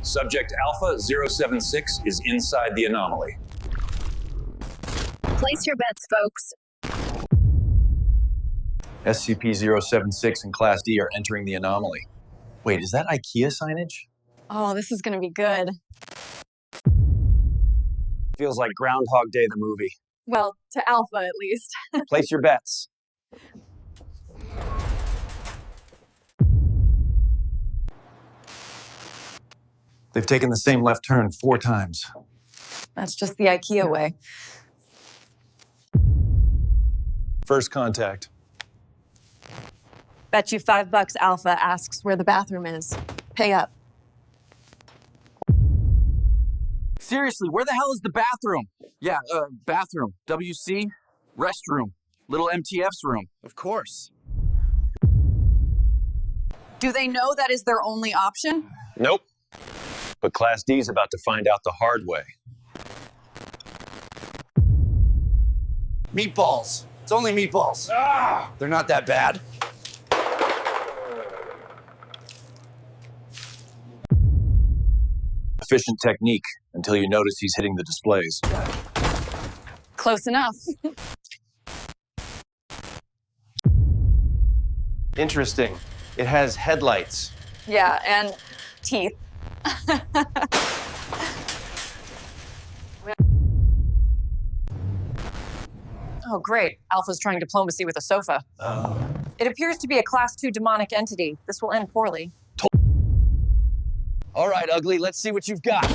Subject Alpha 076 is inside the anomaly. Place your bets, folks. SCP-076 and Class D are entering the anomaly. Wait, is that IKEA signage? Oh, this is gonna be good. Feels like Groundhog Day, the movie. Well, to Alpha at least. Place your bets. They've taken the same left turn 4 times. That's just the IKEA way. First contact. Bet you $5 Alpha asks where the bathroom is. Pay up. Seriously, where the hell is the bathroom? Yeah, bathroom. WC, restroom, little MTF's room. Of course. Do they know that is their only option? Nope. But Class D's about to find out the hard way. Meatballs. It's only meatballs. They're not that bad. Efficient technique until you notice he's hitting the displays. Close enough. Interesting. It has headlights. Yeah, and teeth. Oh, great. Alpha's trying diplomacy with a sofa. It appears to be a Class 2 demonic entity. This will end poorly. All right, Ugly, let's see what you've got.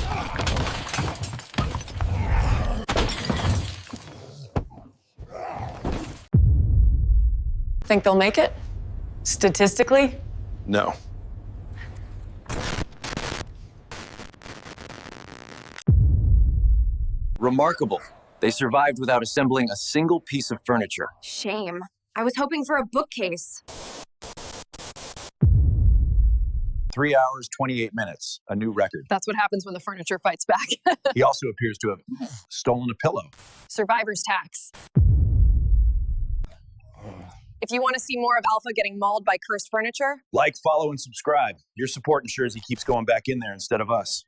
Think they'll make it? Statistically? No. Remarkable. They survived without assembling a single piece of furniture. Shame. I was hoping for a bookcase. 3 hours, 28 minutes. A new record. That's what happens when the furniture fights back. He also appears to have stolen a pillow. Survivor's tax. If you want to see more of Alpha getting mauled by cursed furniture, Like, follow, and subscribe. Your support ensures he keeps going back in there instead of us.